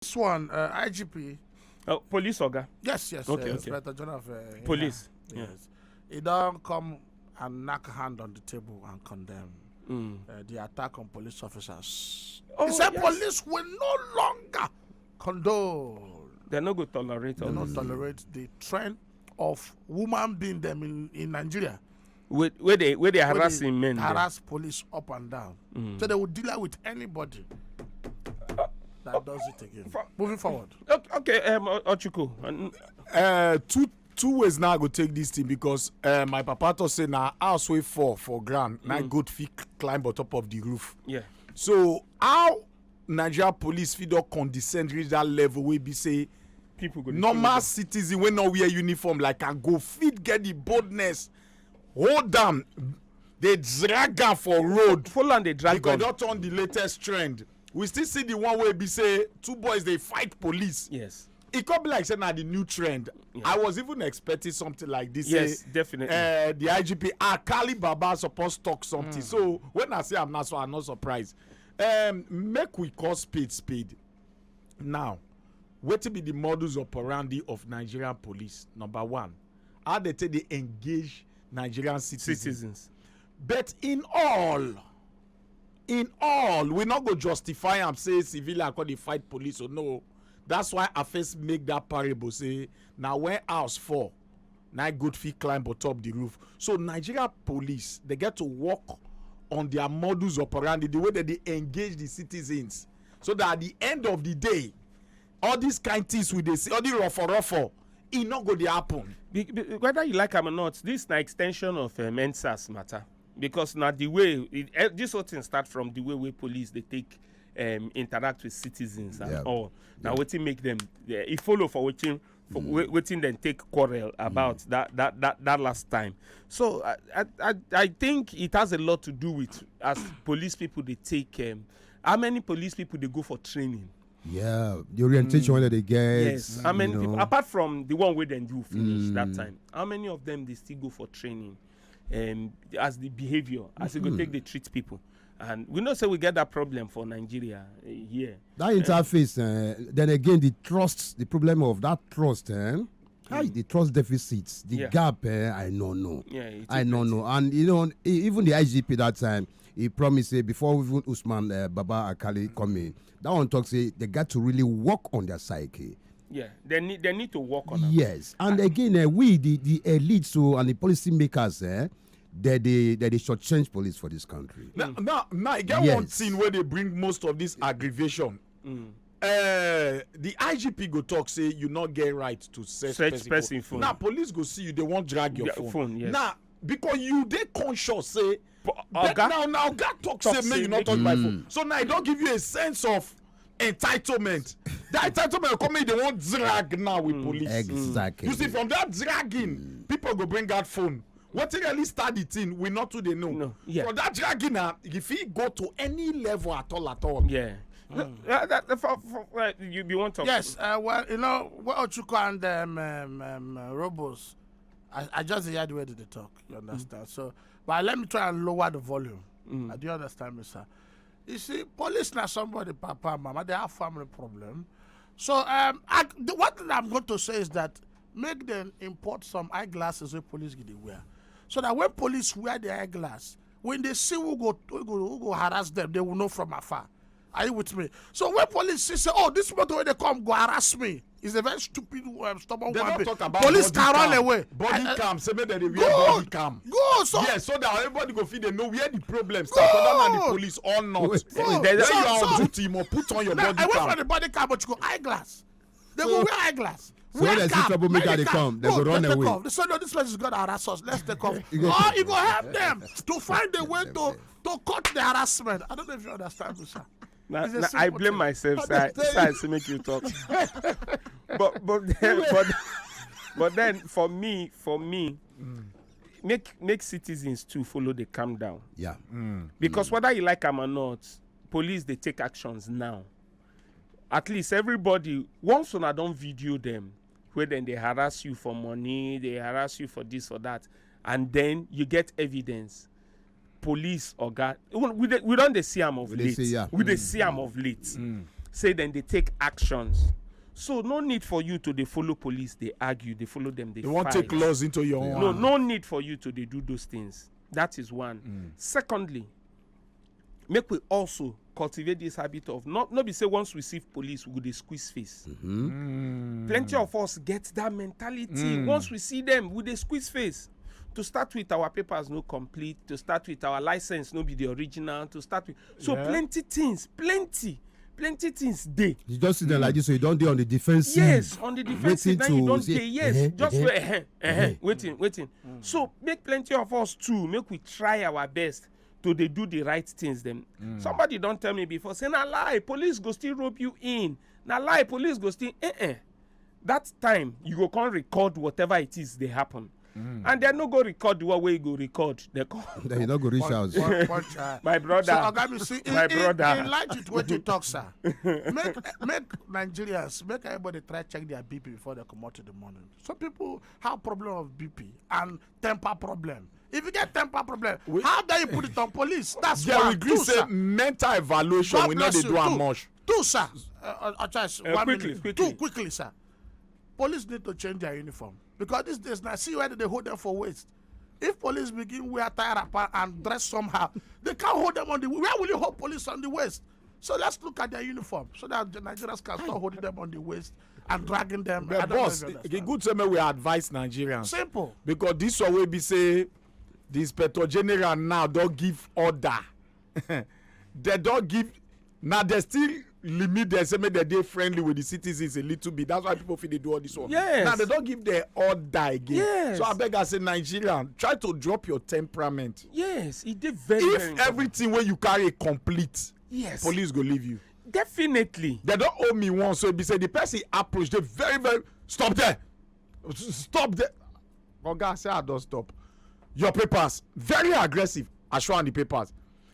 This one, IGP. Oh, police Oga. Yes, Okay. Inspector General of Police. Yes. He don't come and knock hand on the table and condemn the attack on police officers. Oh, he said yes. police will no longer condone. They're not going to tolerate They not tolerate the trend of woman being them in Nigeria. where they harassing men. Harass police up and down. So they will deal with anybody that does it again. Moving forward. Okay, Ochuku. Two ways now I go take this thing because my papa to say now house way for ground now goat fit climb on top of the roof. Yeah. So how Nigeria police fit don condescend reach that level wey be say People go normal citizen wey no wear uniform like I go fit get the boldness hold am dey drag am for road follow and they drag because gun. don turn the latest trend. We still see the one wey be say two boys dey fight police. Yes. E come be like say na the new trend. Yeah. I was even expecting something like this. Yes, say, definitely. The IGP Akali Baba suppose talk something. So when I say I'm not surprised. Make we call speed. Now, wetin be the modus operandi of Nigerian police? Number one, how they take they engage Nigerian citizens. But in all, we not go justify am say civilian call dey fight police or no. That's why I first make that parable say now when house fall, now good fit climb on top the roof. So Nigeria police they get to work on their modus operandi, the way that they engage the citizens, so that at the end of the day, all these kind things we they see, all the ruffle, it not go to happen. Whether you like them or not, this is an extension of Mensas matter. Because now the way, this whole thing start from the way police, they take interact with citizens and all. Now wetin make them it follow for wetin them take quarrel about that last time. So I think it has a lot to do with as police people they take how many police people they go for training. Yeah, the orientation whether they get. Yes, how many people apart from the one where then you finish that time, how many of them they still go for training as the behavior as they go take they treat people. And we know say we get that problem for Nigeria here. That interface, then again, the problem of that trust, how the trust deficits, the gap, I don't know. Yeah, I don't know. And even the IGP that time, he promised before even Usman Baba Akali come in, that one talks say they got to really work on their psyche. Yeah, they need to work on it. Yes, and again, we the elites and the policymakers, they shortchange police for this country. Now, I get one thing where they bring most of this aggravation. The IGP go talk say you not get right to search person phone. Now police go see you, they won't drag your phone. Yes. Now because you they conscious say Oga now God talk say make you not touch my phone. So now I don't give you a sense of entitlement. That entitlement coming they won't drag now with police. Exactly. You see from that dragging, people go bring that phone. What really start the thing, we not too they know. No. Yeah. For that dragging now, if he go to any level at all. Yeah. You want to talk? Yes, well, what Ochuko and Robos, I just hear the way they talk, you understand? So, but let me try and lower the volume. Do you understand me, sir? You see, police now somebody, papa, mama, they have family problem. So, what I'm going to say is that make them import some eyeglasses where police get they wear. So that when police wear the eyeglass, when they see who go harass them, they will know from afar. Are you with me? So when police say, oh, this motor when they come go harass me, it's a very stupid, stubborn They one. don't talk about police body can run cam. away. Body cam, say make them wear body cam. Go, so Yes, so that everybody go feel they know where the problem starts. Whether not the police or not. Wait, When there's you a- are on duty, you must put on your now, body I went cam. for the body cam, but you go eyeglass. They go wear eyeglass. So when they see troublemaker, they come, they go run away. Off. They say, no, this place is going to harass us. Let's take off. Or you go help them to find a way to cut the harassment. I don't know if you understand me, sir. Now, It's a I simple blame thing. myself. To make you talk. but then for me, make citizens too follow the calm down. Yeah. Because whether you like them or not, police they take actions now. At least everybody once when I don't video them, where then they harass you for money, they harass you for this or that, and then you get evidence. Police or God, we don't see them of late. We they see them of late. say then they take actions. So no need for you to dey follow police, they argue, they follow them, they You won't fight. take laws into your own. No, hand. no need for you to dey do those things. That is one. Secondly, make we also cultivate this habit of not be say once we see police we go dey squeeze face. Plenty of us get that mentality. Once we see them we dey squeeze face. To start with, our papers no complete. To start with, our license no be the original. To start with, so plenty things dey. You just sit there like this, so you don't do on the defensive. Yes, on the defensive, now you don't say yes. Just waiting. So make plenty of us too. Make we try our best to dey do the right things. Them. Somebody don't tell me before. Say na lie. Police go still rope you in. Na lie. Police go still. That time you go come record whatever it is they happen. And they no go record the way you go record. They come. Then you don't go reach out. My brother. So, Oga, see, My brother. In light with what you talk, sir. Make Nigerians, make everybody try check their BP before they come out in the morning. Some people have problem of BP and temper problem. If you get temper problem, how dare you put it on police? That's Yeah, we one. agree. Say mental evaluation. God We know bless they you. do am much. Two, sir. One quickly, minute. quickly. Two, quickly, sir. Police need to change their uniform because these days now, see where they hold them for waist. If police begin wear tie wrapper and dress somehow, they can't hold them on the. Where will you hold police on the waist? So let's look at their uniform so that the Nigerians can start holding them on the waist and dragging them. I But don't know boss, if you e understand. good say make we advise Nigerians. Simple. Because this one will be say the inspector general now don't give order. They don't give now they still limit them say make they friendly with the citizens a little bit. That's why people feel they do all this one. Yes. Now they don't give the order again. Yes. So I beg I say Nigerian, try to drop your temperament. Yes, it did very, If very everything where you carry complete, yes, police go leave you. definitely. They don't owe me one, so it be say the person approach they very stop there. Stop there. Oga say I don't stop. Your papers very aggressive. I show am the papers.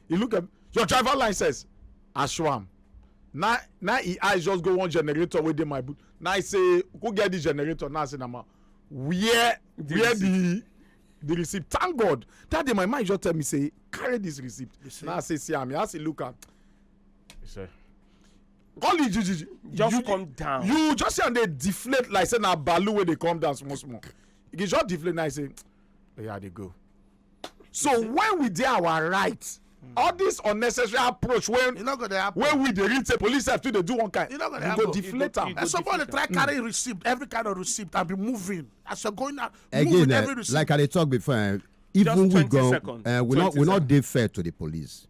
You look at your driver license. I show am. Now he eyes just go one generator wey dey my boot. Now I say go get the generator. Now I say na where the receipt. Thank God that day my mind just tell me say carry this receipt. Now I say see am. I say look am. He say call it Just come down. You just see am dey deflate like say na balloon wey dey come down small. E go just deflate. Now I say yeah they go. So when we dey our right. All this unnecessary approach when You know go to happen. when we dey read say police have to dey do one kind You know gonna we happen. go deflate am. And somebody try carry receipt, every kind of receipt, and be moving as you're going out. Move Again, with every receipt. like I dey talk before, even we 20 go, seconds. we 20 not dey fair to the police,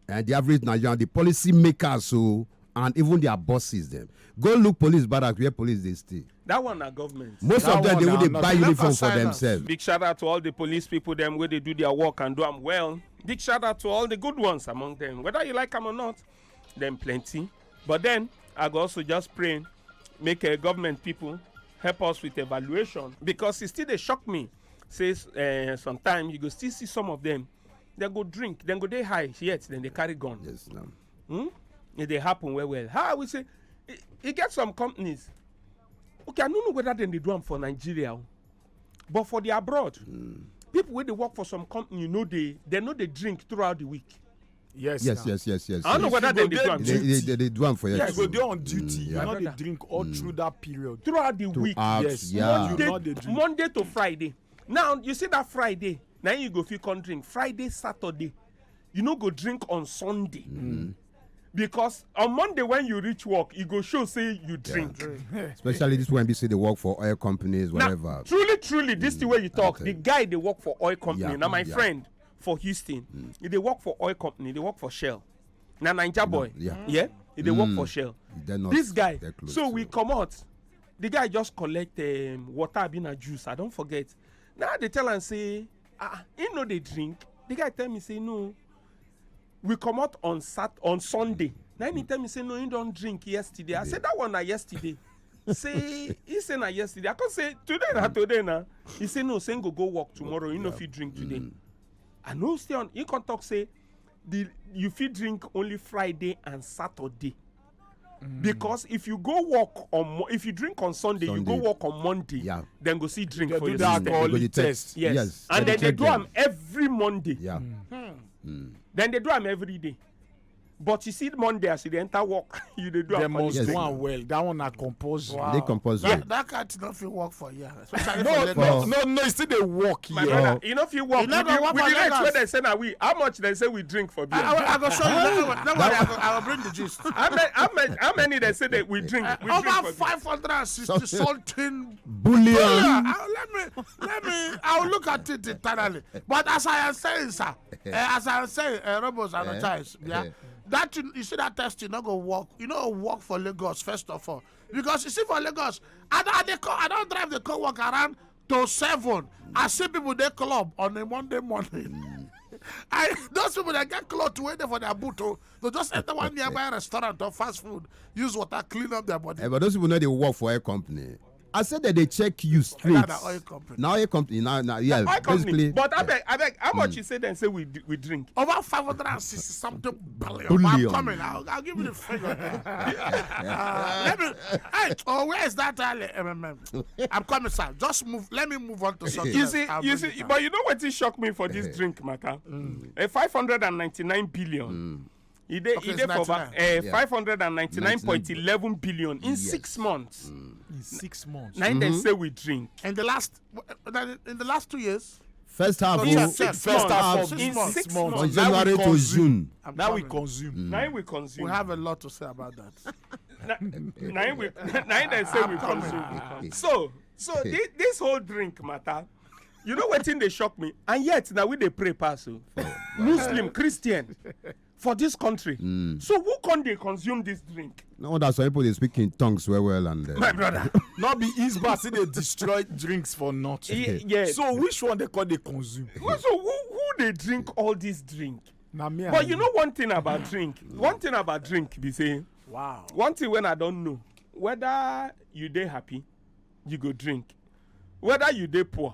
and the average Nigerian, the policy makers, so and even their bosses them. Go look police barracks where police they stay. That one na government. Most That of them one they na would not- buy Never uniform for silence. themselves. Big shout out to all the police people them where they do their work and do them well. Big shout out to all the good ones among them. Whether you like them or not, them plenty. But then I go also just pray, make government people help us with evaluation because it still they shock me. Says sometimes you go still see some of them. They go drink, then go they high yet, then they carry gun. Yes, no. It they happen well. How we say it get some companies. Okay, I don't know whether they do them for Nigeria, but for the abroad, people where they work for some company, you know they know they drink throughout the week. Yes. Yes. I don't know whether they do them They do them for you. You go dey on duty. You yeah. no dey drink all through that period. throughout the week. Yes. Yeah. You not dey drink. Monday to Friday. Now you see that Friday. Now you go feel come drink. Friday, Saturday. You no go drink on Sunday. Because on Monday when you reach work, you go show say you drink. Especially this when we say they work for oil companies, Now, whatever. truly, this is the way you talk. Okay. The guy they work for oil company. Yeah, Now my yeah. friend for Houston, they work for oil company. They work for Shell. Now Ninja boy, yeah. they work for Shell. They're not This guy. that close, So we come out. The guy just collect water being a juice. I don't forget. Now they tell and say, you know they drink. The guy tell me say no. We come out on Sunday. Now he tell me say no, you don't drink yesterday. I said that one na yesterday. Say he say na yesterday. I can say today na. He say no, say go work tomorrow. You know if you drink today. I know stay on. He can talk say you fit drink only Friday and Saturday. Because if you go work if you drink on Sunday, you go Sunday. work on Monday. Yeah. Then go see drink They for do your that system. alcohol Go the test. Yes. Yes. And then they check do them. them every Monday. Yeah. Then they do them every day. But you see Monday as you enter work, you dey do They am for must Yes. do am well. That one na compulsory. Wow. They compulsory. That can't not fit work for you. Especially No, for Lagos. no, you still dey work My here. brother, you know if you work You never work with for the rates Lagos. where they say na we, how much they say we drink for beer? I go show you. Don't worry, I will bring the gist. How many they say that we drink? We drink Over for beer? 560 something. Bullion. Yeah, let me. I'll look at it internally. But as I am saying, sir, as I am saying, Robos and Chives, yeah, that you see that test, you not go work. You know, work for Lagos first of all, because you see for Lagos, I don't drive the car walk around to 7. I see people they club on a Monday morning. Those people that get clothes to wait there for their boot to just enter one nearby restaurant or fast food, use water, clean up their body. But those people know they work for a company. I said that they check you straight. Not an oil company. Now a company. Now yeah. My company. Basically, But I beg, how much you say then say we drink? Over 560 something billion. Billion. I'm coming. I'll give you the figure. Let me. Hey, where is that? I'm coming, sir. Just move. Let me move on to something. You else. see, I'll you bring see, it but you know what shocked me for this drink matter? A 599 billion. He did Okay, for it's about 99. 599.11 billion in 6 months. In 6 months. Now they say we drink. In the last 2 years, first half Yeah, of six First half of 6 in months. 6 months. from months. Now we January to consume. June. I'm Now we coming. consume. Now we consume. We have a lot to say about that. Now they say we consume. So this whole drink matter, you know what thing they shock me? And yet now we they pray pass Muslim, Christian for this country. So who can they consume this drink? No, that's why people they speak in tongues well and My brother. Not be Eastbar say they destroy drinks for nothing. Yeah. So which one they call they consume? So who they drink all this drink? Na me But and you know one thing about drink. One thing about drink be say, Wow. one thing when I don't know, whether you dey happy, you go drink. Whether you dey poor,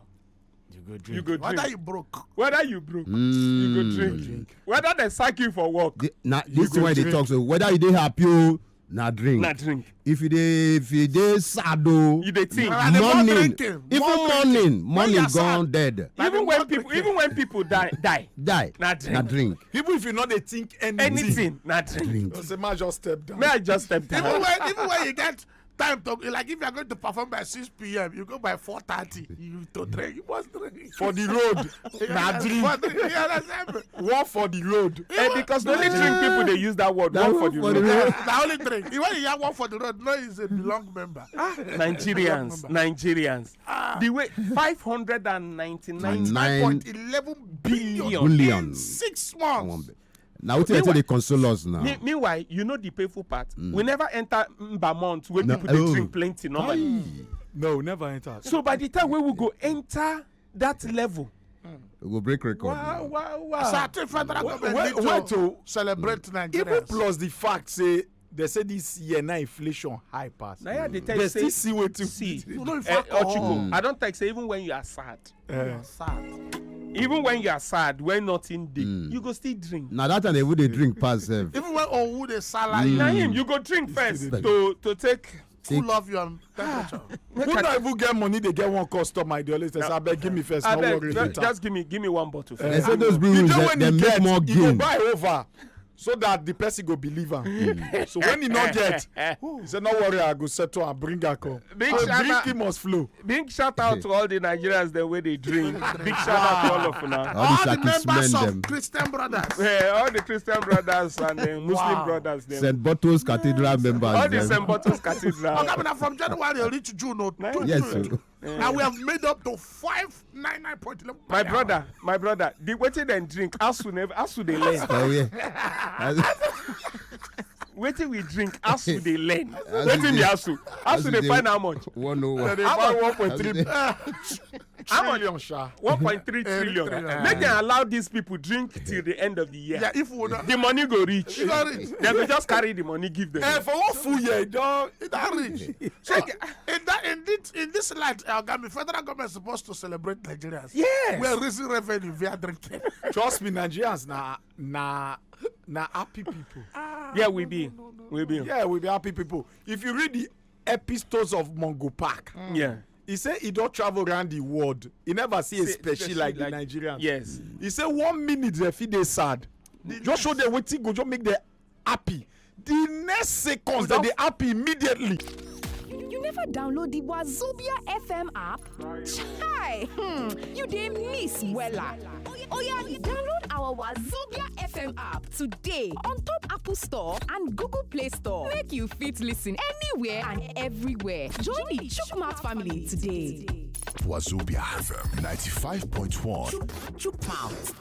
you go drink. Whether you broke. Whether you broke, you go drink. Whether they sack you for work, Now this go is why they drink. talk. So whether you dey happy o, na drink. na drink. If you dey sad o, You dey think. And the more morning, drinking, even more morning you're gone sad. dead. Even more when people die, Die. Na drink. Na drink. even if you know they think anything. anything, na drink. Drink. Say man just step down. May I just step Even down? when you get time to, like if you're going to perform by 6 p.m., you go by 4:30. You to drink. You must drink. For the road. Na drink. You understand me? One for the road. Because the only drink people they use that word, That one for one the for the road. road. The only drink. When you hear one for the road, no, he's a belong member. Nigerians. The way 599 9.11 billion Billion. in 6 months. Now what they say they console us now. Meanwhile, you know the painful part. We never enter Mbamont where No, people they oh. drink plenty normally. No, never enter. So by the time we will go enter that level, We will break record. So I think federal government wait need to to- celebrate Even Nigerians. plus the fact say they say this year now inflation high pass. now yeah, they tell They you still say, see what to see, You know, if alcohol- Ochiko, I don't think say even when you are sad, Sad. even when you are sad, when nothing did, you go still drink. Now that time they would they drink pass. Even when Owu the salary Now him, you go drink first to take. cool off your temperature. Who not even get money, they get one customer. They always say, I beg, give me first, no worry later. Just give me one bottle first. They say those You breweries know when they he make get, more he go gain. buy over so that the person go believe him. So when he not get, he say, no worry, I go settle and bring her come. Big So shout out- drinking must flow. Big shout out to all the Nigerians the way they drink. Big shout out to all of you now. All All the the Shakis members men of them. Christian Brothers. Yeah, all the Christian brothers and the Muslim Wow. brothers. Them. St. Bottles Cathedral members. All the them. St. Bottles Cathedral. Okay, now from January reach June. Yes, sir. Now we have made up to 599.11. My brother, the waiting and drink, as soon they learn. Oh yeah. Waiting we drink, as soon they learn. As Waiting they- the as soon they find how much. 101. They buy 1.3 How much? trillion, sha. 1.3 trillion. trillion. Make them allow these people drink till the end of the year. Yeah, if we would The money go reach. it don't reach. They will just carry the money, give them. For one full year, don't. It don't reach. So in this light, federal government is supposed to celebrate Nigerians. Yes. We are raising revenue via drinking. Trust me, Nigerians na happy people. Yeah, we be. Yeah, we be happy people. If you read the episodes of Mongo Park, Yeah. he say he don't travel around the world. He never see a special like the Nigerians. Yes. He say 1 minute they feel they sad. Just show them wetin go just make them happy. The next seconds that they happy immediately. You never download the Wazobia FM app? Chai! You dey miss wella. Oh yeah, download our Wazobia FM app today on top Apple Store and Google Play Store. Make you fit listen anywhere and everywhere. Join the Chukmat family today. Wazobia FM 95.1. Chukmat.